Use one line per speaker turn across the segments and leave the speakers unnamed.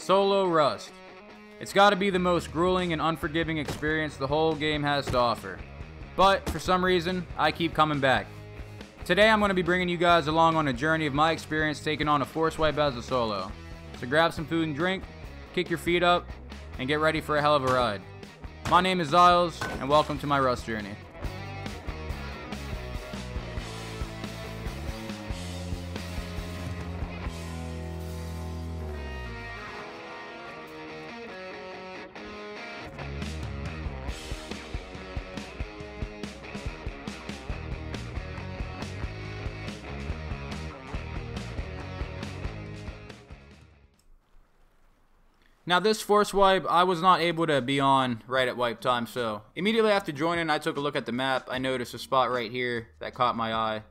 Solo Rust. It's got to be the most grueling and unforgiving experience the whole game has to offer. But, for some reason, I keep coming back. Today I'm going to be bringing you guys along on a journey of my experience taking on a force wipe as a solo. So grab some food and drink, kick your feet up, and get ready for a hell of a ride. My name is Ziles, and welcome to my Rust journey. Now this force wipe, I was not able to be on right at wipe time, so immediately after joining, I took a look at the map. I noticed a spot right here that caught my eye.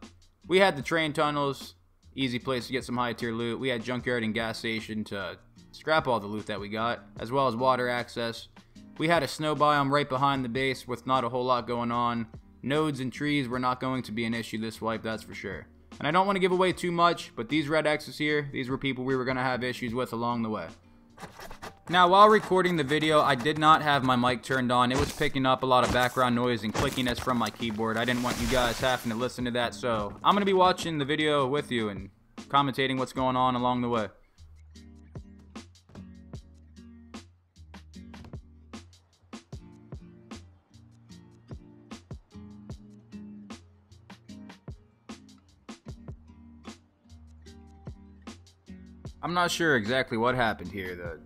We had the train tunnels, easy place to get some high tier loot. We had junkyard and gas station to scrap all the loot that we got, as well as water access. We had a snow biome right behind the base with not a whole lot going on. Nodes and trees were not going to be an issue this wipe, that's for sure. And I don't want to give away too much, but these red X's here, these were people we were going to have issues with along the way. Now, while recording the video, I did not have my mic turned on. It was picking up a lot of background noise and clickiness from my keyboard. I didn't want you guys having to listen to that, so I'm going to be watching the video with you and commentating what's going on along the way. I'm not sure exactly what happened here. The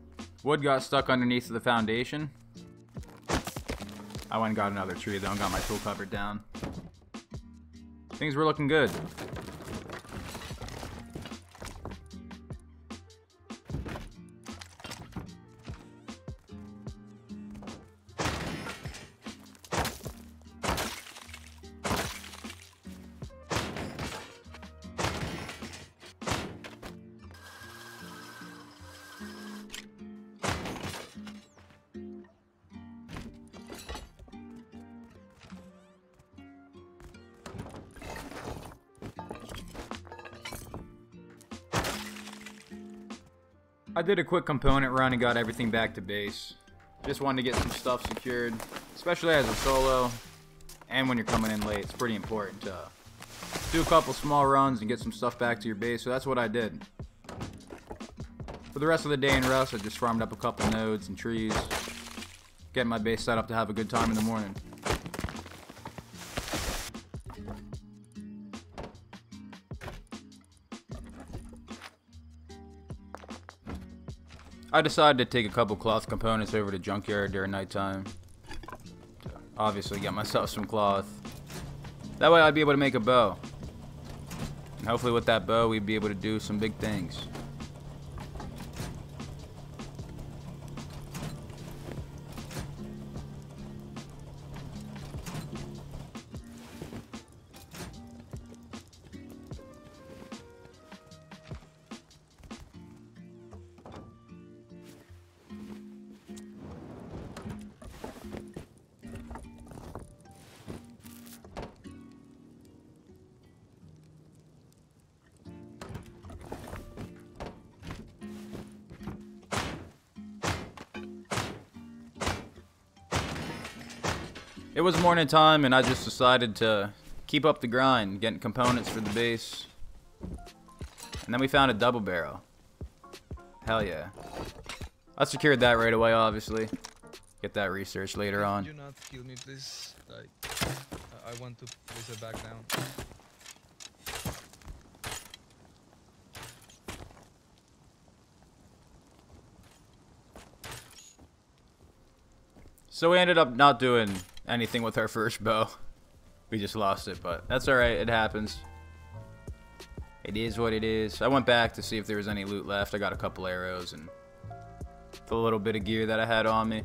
wood got stuck underneath the foundation. I went and got another tree though and got my tool cupboard down. Things were looking good. I did a quick component run and got everything back to base. Just wanted to get some stuff secured, especially as a solo, and when you're coming in late, it's pretty important to do a couple small runs and get some stuff back to your base, so that's what I did. For the rest of the day in Rust, I just farmed up a couple nodes and trees, getting my base set up to have a good time in the morning. I decided to take a couple cloth components over to junkyard during nighttime. Obviously get myself some cloth. That way I'd be able to make a bow. And hopefully with that bow we'd be able to do some big things. It was morning time and I just decided to keep up the grind, getting components for the base. And then we found a double barrel. Hell yeah. I secured that right away, obviously. Get that research later on.
Could you not kill me, please? Like, I want to place it back down.
So we ended up not doing anything with our first bow. We just lost it, but that's alright, it happens. It is what it is. I went back to see if there was any loot left. I got a couple arrows and the little bit of gear that I had on me.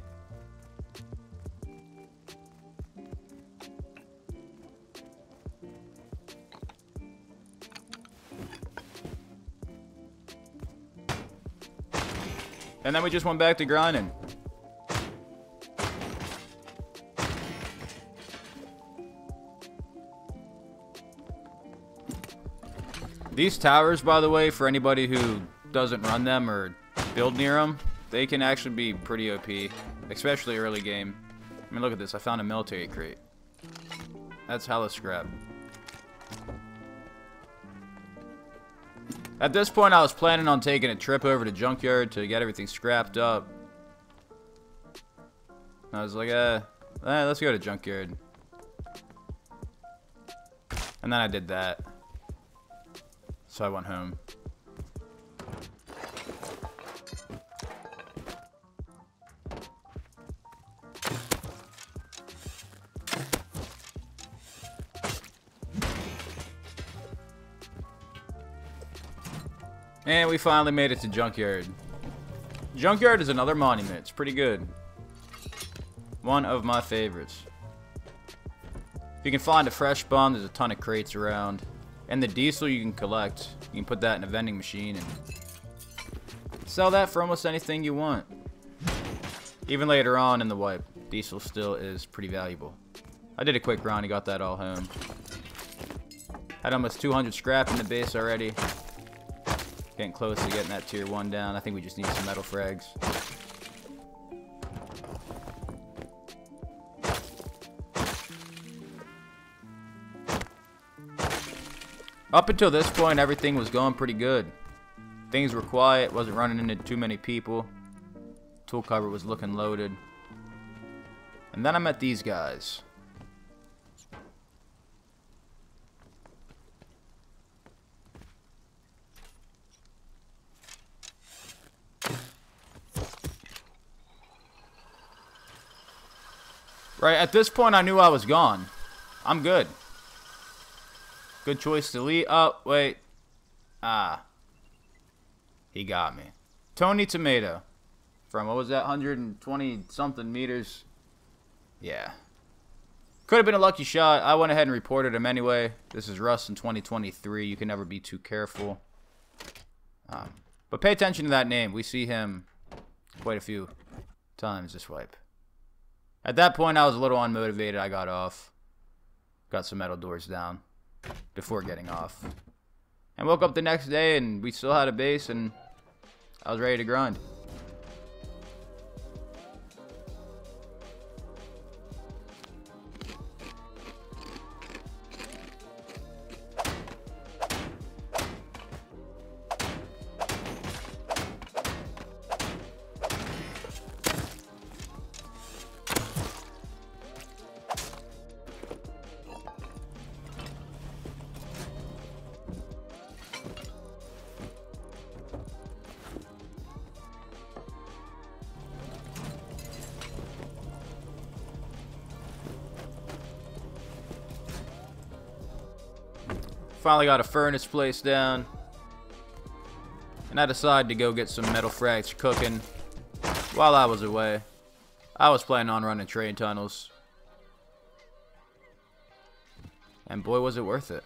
And then we just went back to grinding. These towers, by the way, for anybody who doesn't run them or build near them, they can actually be pretty OP, especially early game. I mean, look at this. I found a military crate. That's hella scrap. At this point, I was planning on taking a trip over to Junkyard to get everything scrapped up. I was like, let's go to Junkyard. And then I did that. So I went home. And we finally made it to Junkyard. Junkyard is another monument. It's pretty good. One of my favorites. If you can find a fresh bum, there's a ton of crates around. And the diesel you can collect. You can put that in a vending machine and sell that for almost anything you want. Even later on in the wipe, diesel still is pretty valuable. I did a quick run and got that all home. Had almost 200 scrap in the base already. Getting close to getting that tier 1 down. I think we just need some metal frags. Up until this point, everything was going pretty good. Things were quiet, wasn't running into too many people. Tool cupboard was looking loaded. And then I met these guys. Right, at this point I knew I was gone. I'm good. Good choice to leave. Oh, wait. Ah. He got me. Tony Tomato. From, what was that, 120 something meters? Yeah. Could have been a lucky shot. I went ahead and reported him anyway. This is Rust in 2023. You can never be too careful. But pay attention to that name. We see him quite a few times this wipe. At that point, I was a little unmotivated. I got off. Got some metal doors down before getting off. And woke up the next day, and we still had a base, and I was ready to grind. Finally got a furnace placed down. And I decided to go get some metal frags cooking while I was away. I was planning on running train tunnels. And boy, was it worth it.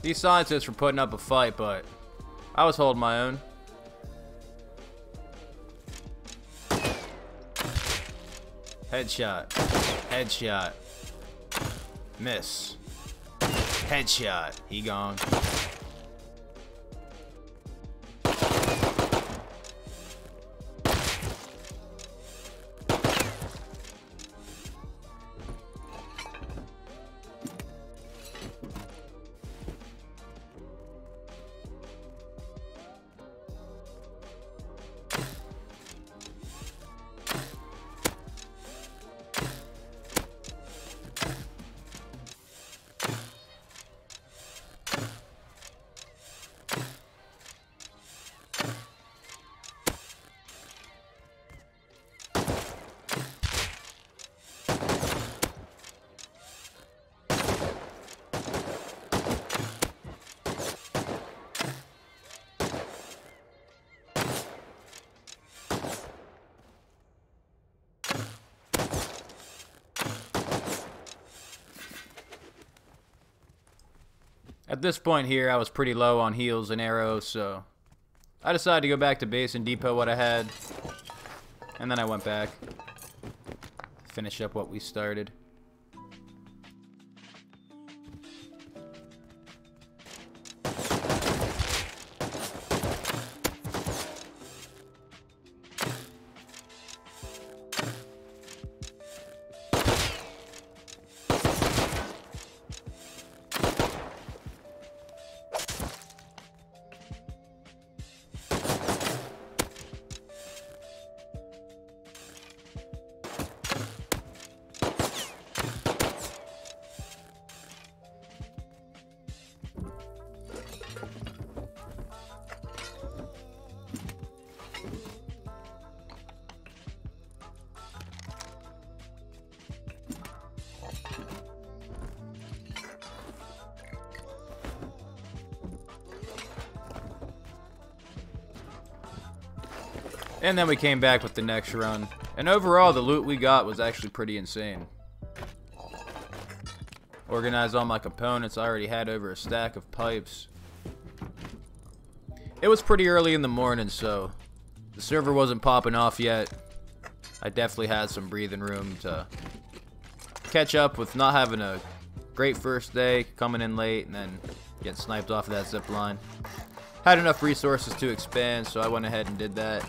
These scientists were putting up a fight, but I was holding my own. Headshot. Headshot. Miss. Headshot. He gone. At this point here, I was pretty low on heals and arrows, so I decided to go back to base and depot what I had. And then I went back. Finish up what we started. And then we came back with the next run. And overall, the loot we got was actually pretty insane. Organized all my components. I already had over a stack of pipes. It was pretty early in the morning, so the server wasn't popping off yet. I definitely had some breathing room to catch up with not having a great first day, coming in late, and then getting sniped off of that zip line. Had enough resources to expand, so I went ahead and did that.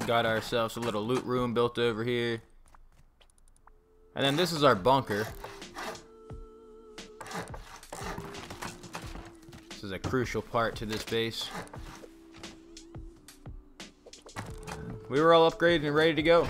Got ourselves a little loot room built over here. And then this is our bunker. This is a crucial part to this base. We were all upgraded and ready to go.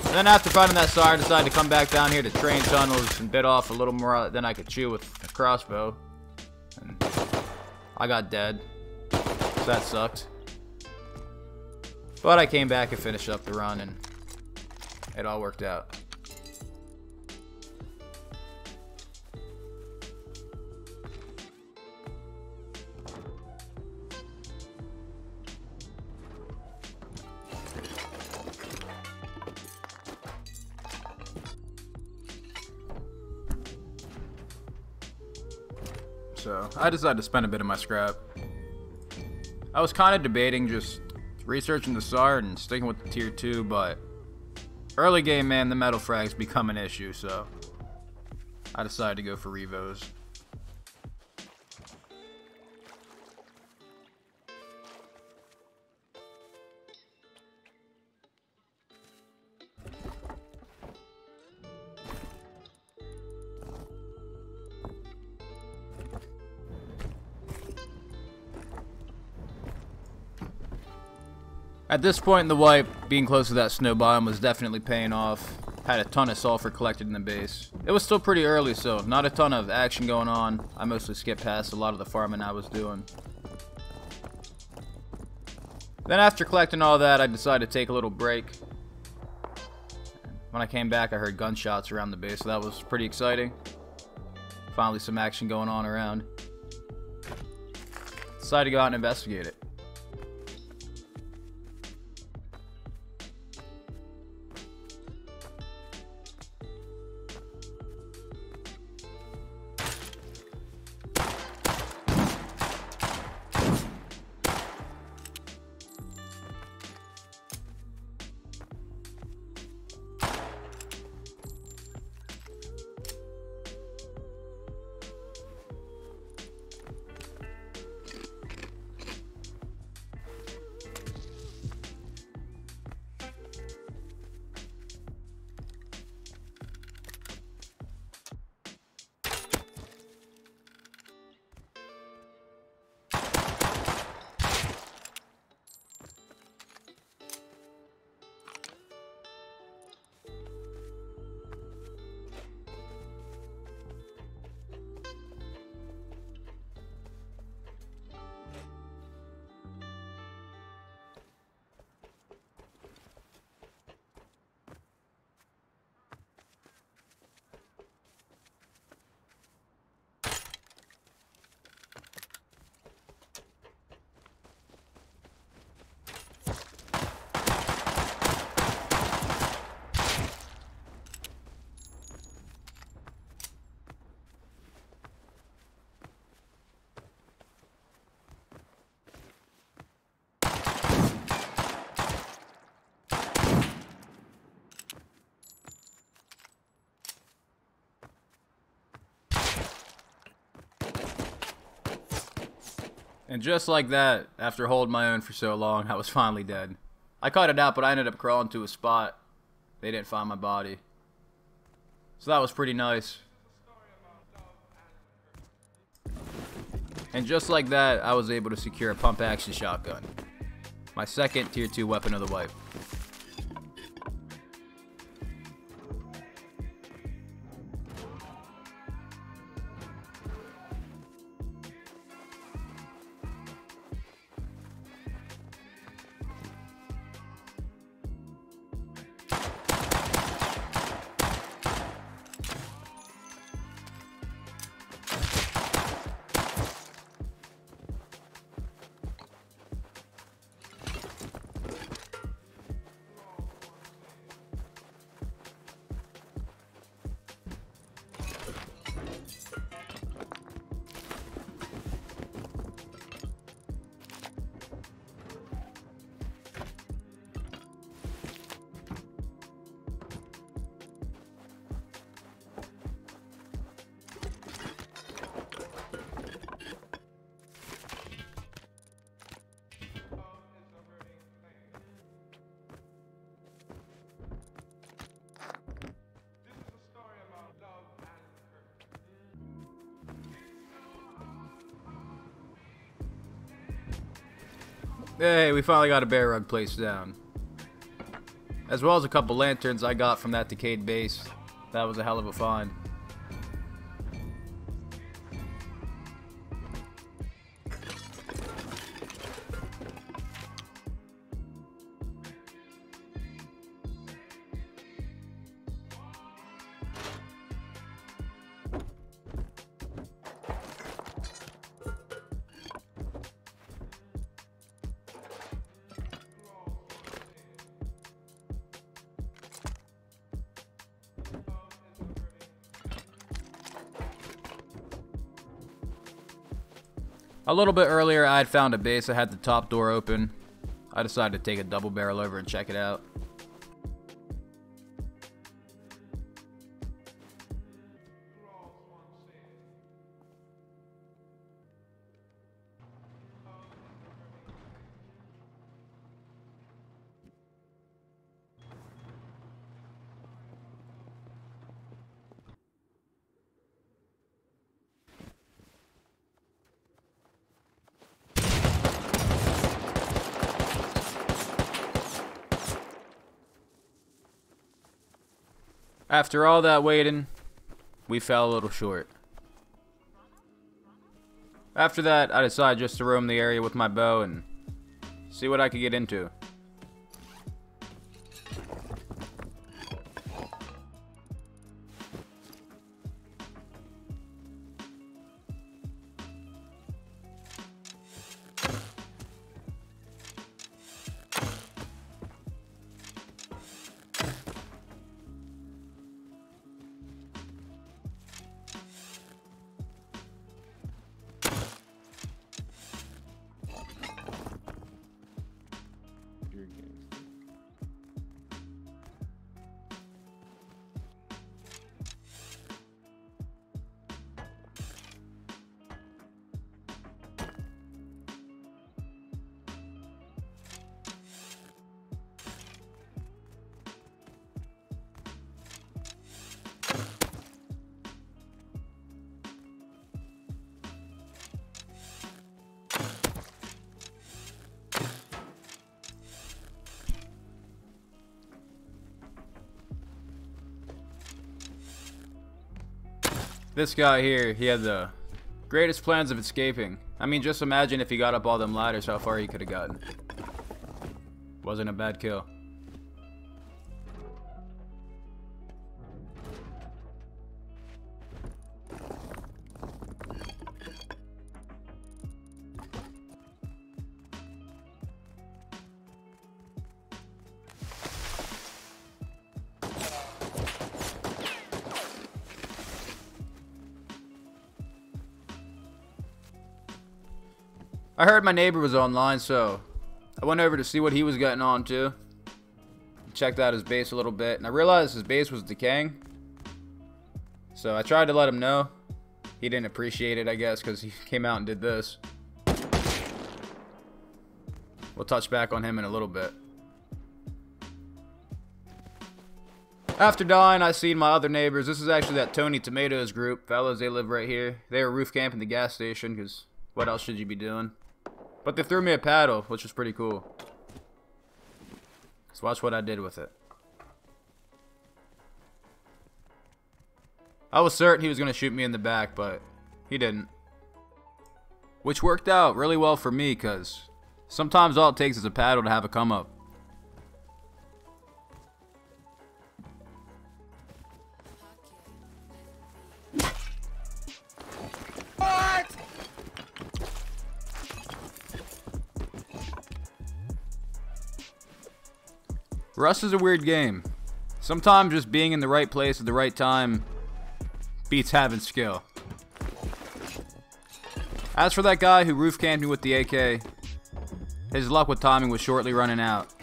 And then after finding that SAR, I decided to come back down here to train tunnels and bit off a little more than I could chew with a crossbow. And I got dead. So that sucked. But I came back and finished up the run and it all worked out. So I decided to spend a bit of my scrap. I was kind of debating just researching the SAR and sticking with the tier 2, but early game, man, the metal frags become an issue, so I decided to go for Revos. At this point in the wipe, being close to that snow biome was definitely paying off. Had a ton of sulfur collected in the base. It was still pretty early, so not a ton of action going on. I mostly skipped past a lot of the farming I was doing. Then after collecting all that, I decided to take a little break. When I came back, I heard gunshots around the base, so that was pretty exciting. Finally some action going on around. Decided to go out and investigate it. And just like that, after holding my own for so long, I was finally dead. I cut it out, but I ended up crawling to a spot. They didn't find my body. So that was pretty nice. And just like that, I was able to secure a pump action shotgun. My second tier 2 weapon of the wipe. Hey, we finally got a bear rug placed down. As well as a couple lanterns I got from that decayed base. That was a hell of a find. A little bit earlier, I had found a base that had the top door open. I decided to take a double barrel over and check it out. After all that waiting, we fell a little short. After that, I decided just to roam the area with my bow and see what I could get into. This guy here, he had the greatest plans of escaping. I mean, just imagine if he got up all them ladders, how far he could have gotten. Wasn't a bad kill. I heard my neighbor was online, so I went over to see what he was getting on to. Checked out his base a little bit, and I realized his base was decaying. So I tried to let him know. He didn't appreciate it, I guess, because he came out and did this. We'll touch back on him in a little bit. After dying, I seen my other neighbors. This is actually that Tony Tomatoes group. Fellas, they live right here. They were roof camping the gas station, because what else should you be doing? But they threw me a paddle, which was pretty cool. Let's watch what I did with it. I was certain he was going to shoot me in the back, but he didn't. Which worked out really well for me, because sometimes all it takes is a paddle to have a come up. Rust is a weird game. Sometimes just being in the right place at the right time beats having skill. As for that guy who roof camped me with the AK, his luck with timing was shortly running out.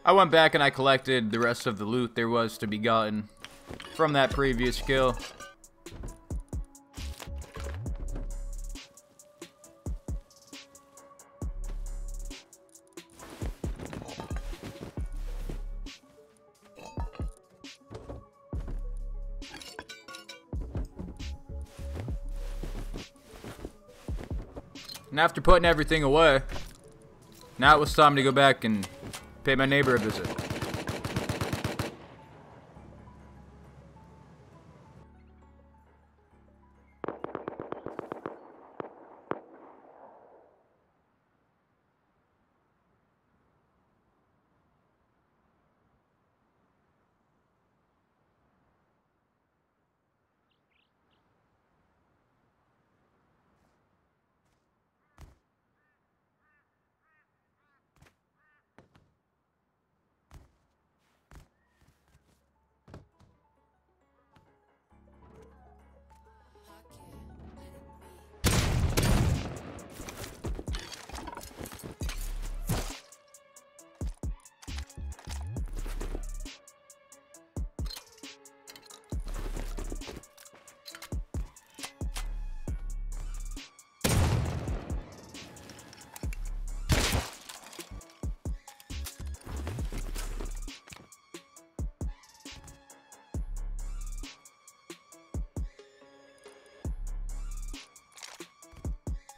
I went back and I collected the rest of the loot there was to be gotten from that previous kill. And after putting everything away, now it was time to go back and pay my neighbor a visit.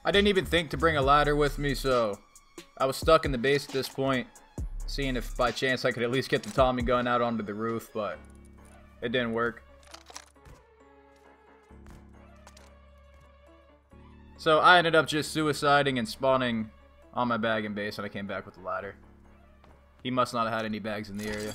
I didn't even think to bring a ladder with me, so I was stuck in the base at this point, seeing if by chance I could at least get the Tommy gun out onto the roof, but it didn't work. So I ended up just suiciding and spawning on my bag in base, and I came back with the ladder. He must not have had any bags in the area.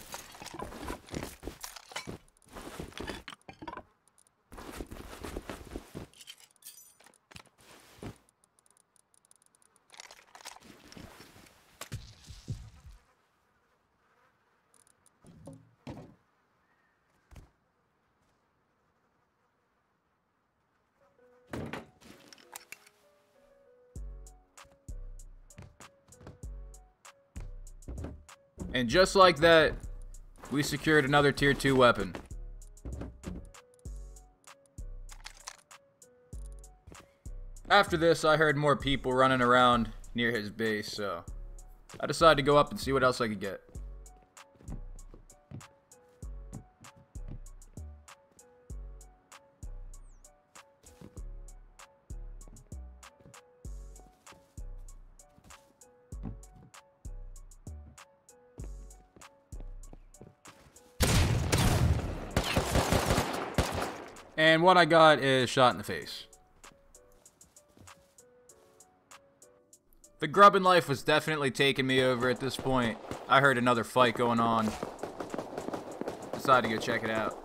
And just like that, we secured another tier 2 weapon. After this, I heard more people running around near his base, so I decided to go up and see what else I could get. And what I got is shot in the face. The grubbing life was definitely taking me over at this point. I heard another fight going on. Decided to go check it out.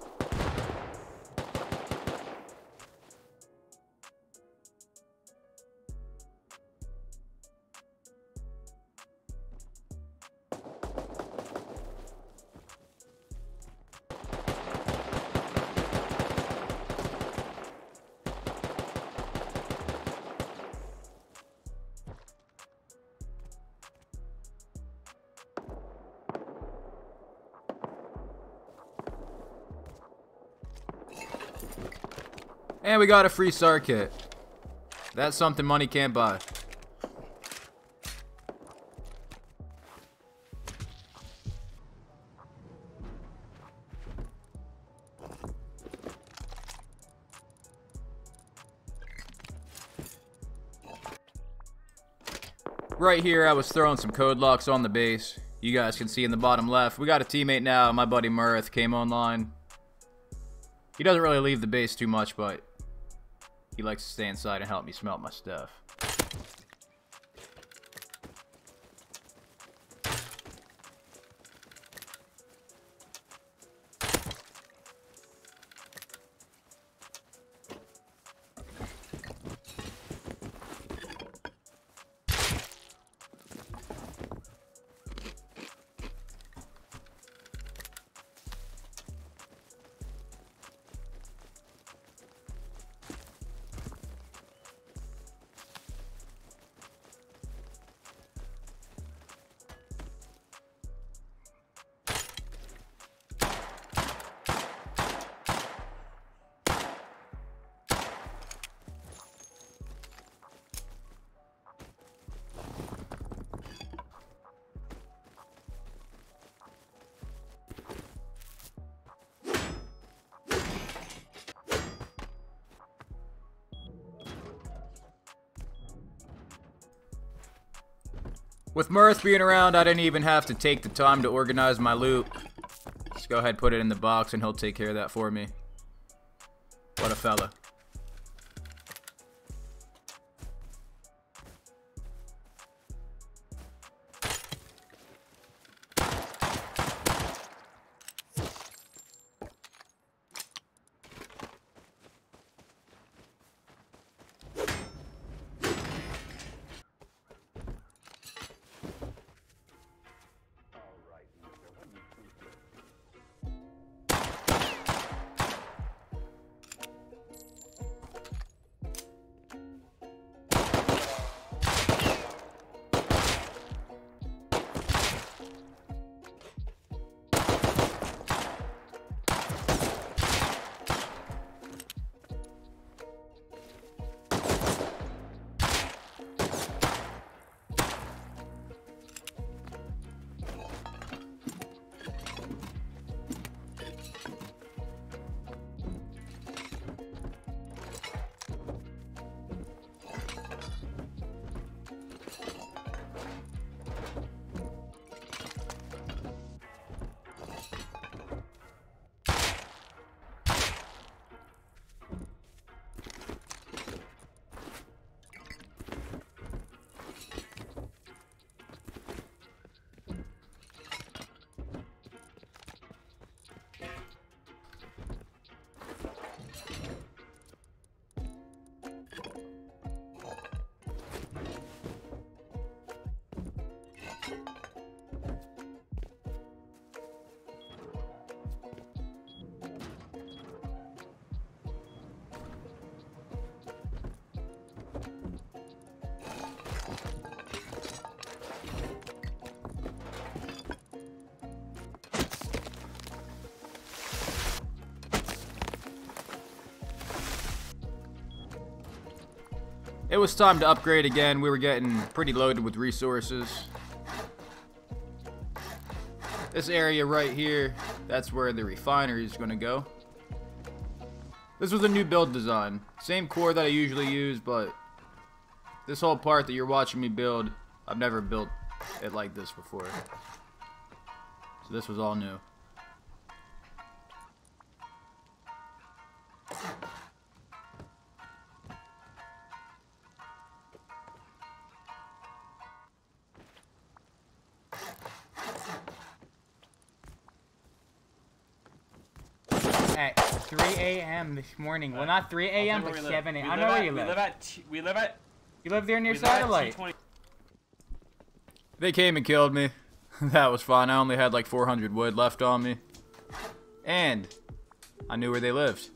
And we got a free SAR kit. That's something money can't buy. Right here, I was throwing some code locks on the base. You guys can see in the bottom left. We got a teammate now. My buddy Murth came online. He doesn't really leave the base too much, but he likes to stay inside and help me smelt my stuff. With Mirth being around, I didn't even have to take the time to organize my loot. Just go ahead, put it in the box, and he'll take care of that for me. What a fella. It was time to upgrade again. We were getting pretty loaded with resources. This area right here, that's where the refinery is going to go. This was a new build design. Same core that I usually use, but this whole part that you're watching me build, I've never built it like this before. So this was all new.
At 3 a.m. this morning. Well, not 3 a.m., but 7 a.m. I know where you live. You live there near Satellite.
They came and killed me. That was fine. I only had like 400 wood left on me. And I knew where they lived.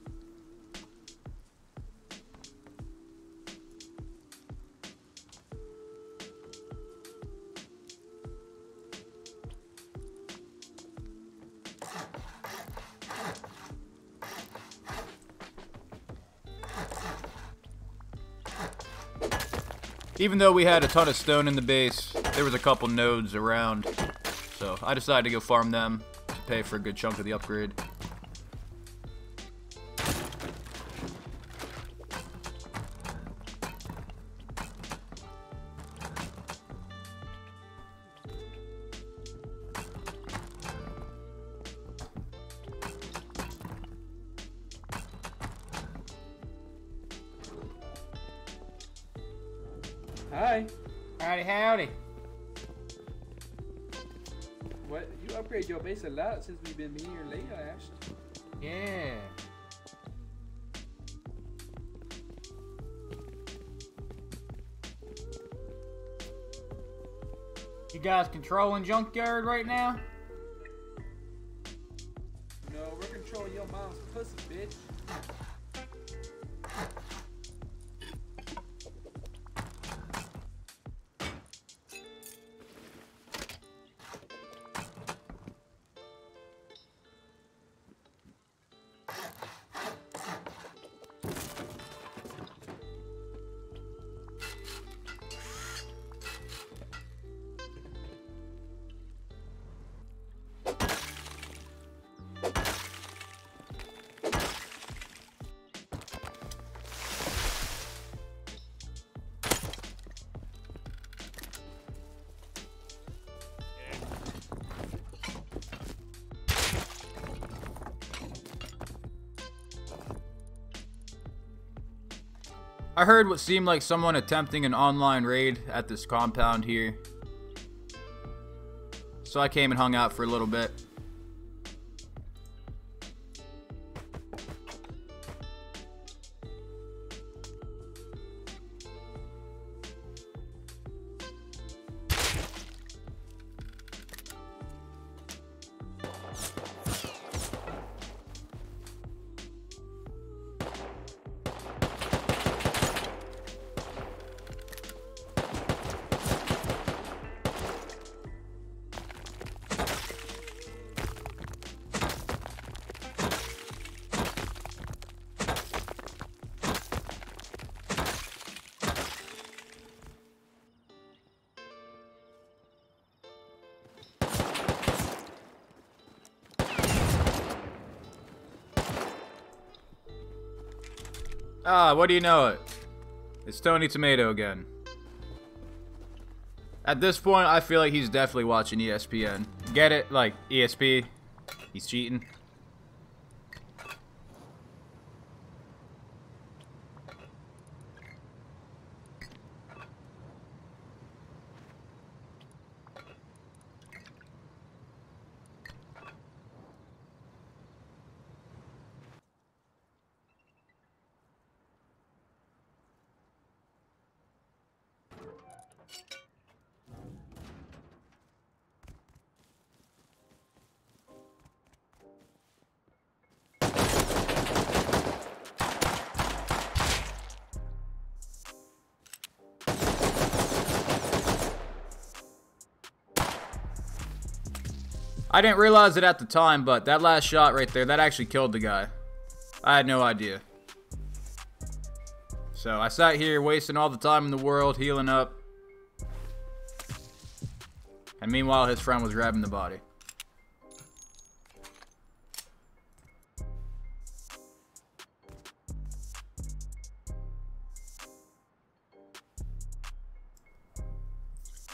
Even though we had a ton of stone in the base, there was a couple nodes around. So I decided to go farm them to pay for a good chunk of the upgrade.
Hi.
Howdy, howdy.
What? You upgrade your base a lot since we've been here late, Ash.
Yeah. You guys controlling Junkyard right now?
No, we're controlling your mom's pussy, bitch.
I heard what seemed like someone attempting an online raid at this compound here. So I came and hung out for a little bit. Ah, what do you know it? It's Tony Tomato again. At this point, I feel like he's definitely watching ESPN. Get it? Like, ESP. He's cheating. I didn't realize it at the time, but that last shot right there, that actually killed the guy. I had no idea. So I sat here wasting all the time in the world, healing up. And meanwhile, his friend was grabbing the body.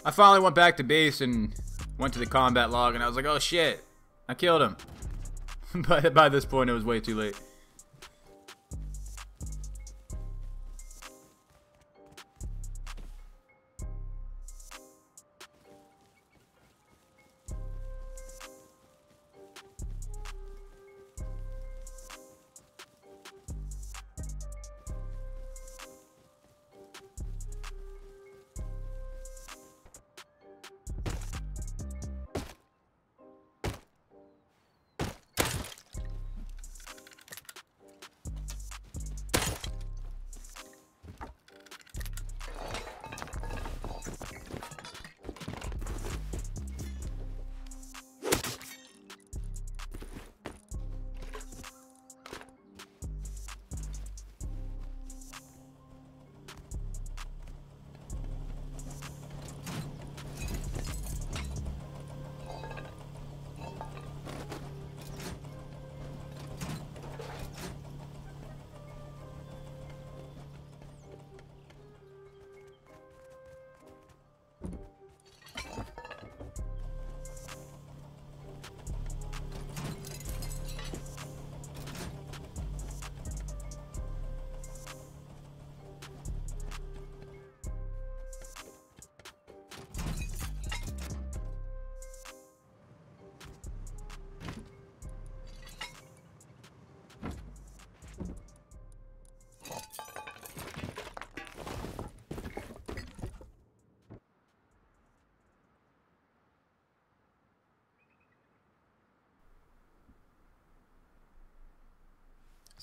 I finally went back to base and went to the combat log, and I was like, oh shit, I killed him. But by this point, it was way too late.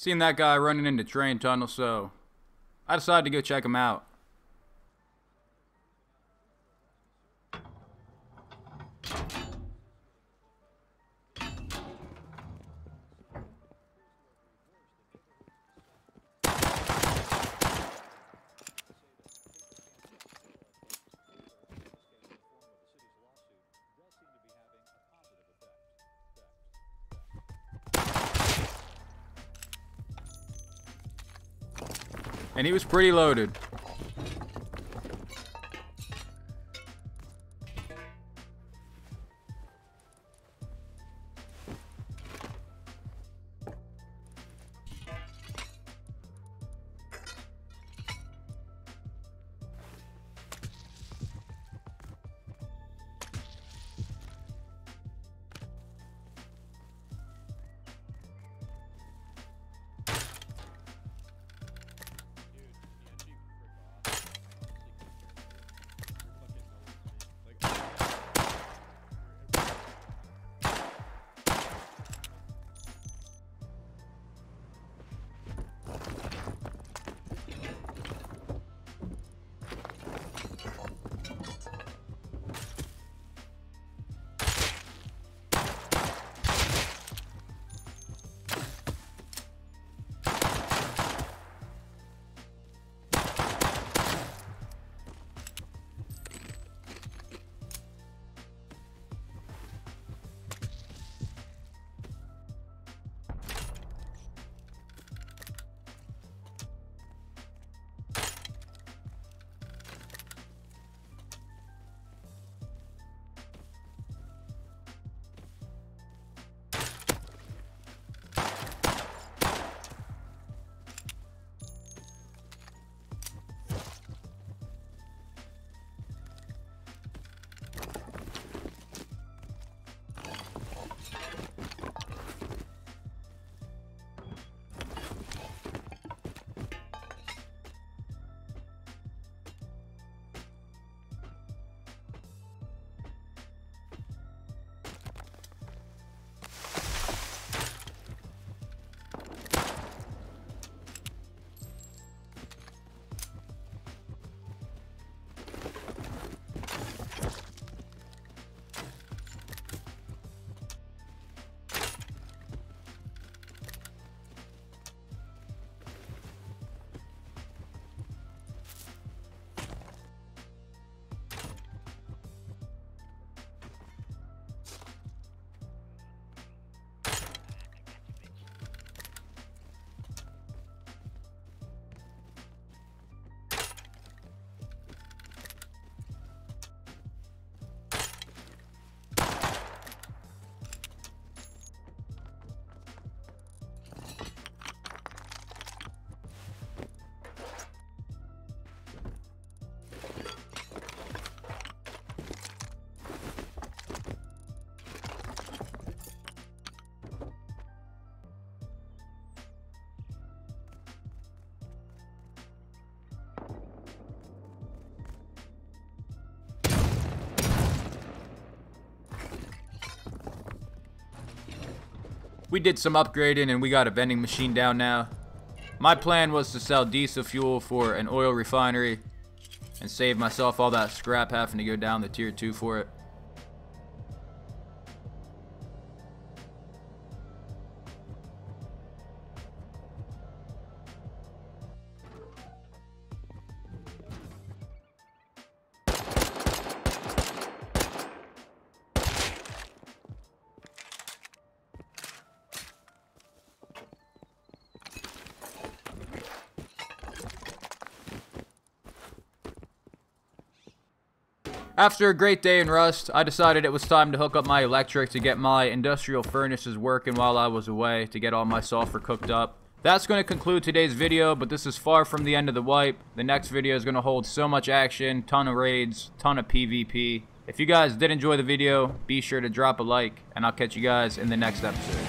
Seen that guy running into train tunnel, so I decided to go check him out. And he was pretty loaded. We did some upgrading and we got a vending machine down now. My plan was to sell diesel fuel for an oil refinery and save myself all that scrap having to go down the tier 2 for it. After a great day in Rust, I decided it was time to hook up my electric to get my industrial furnaces working while I was away to get all my sulfur cooked up. That's going to conclude today's video, but this is far from the end of the wipe. The next video is going to hold so much action, ton of raids, ton of PvP. If you guys did enjoy the video, be sure to drop a like, and I'll catch you guys in the next episode.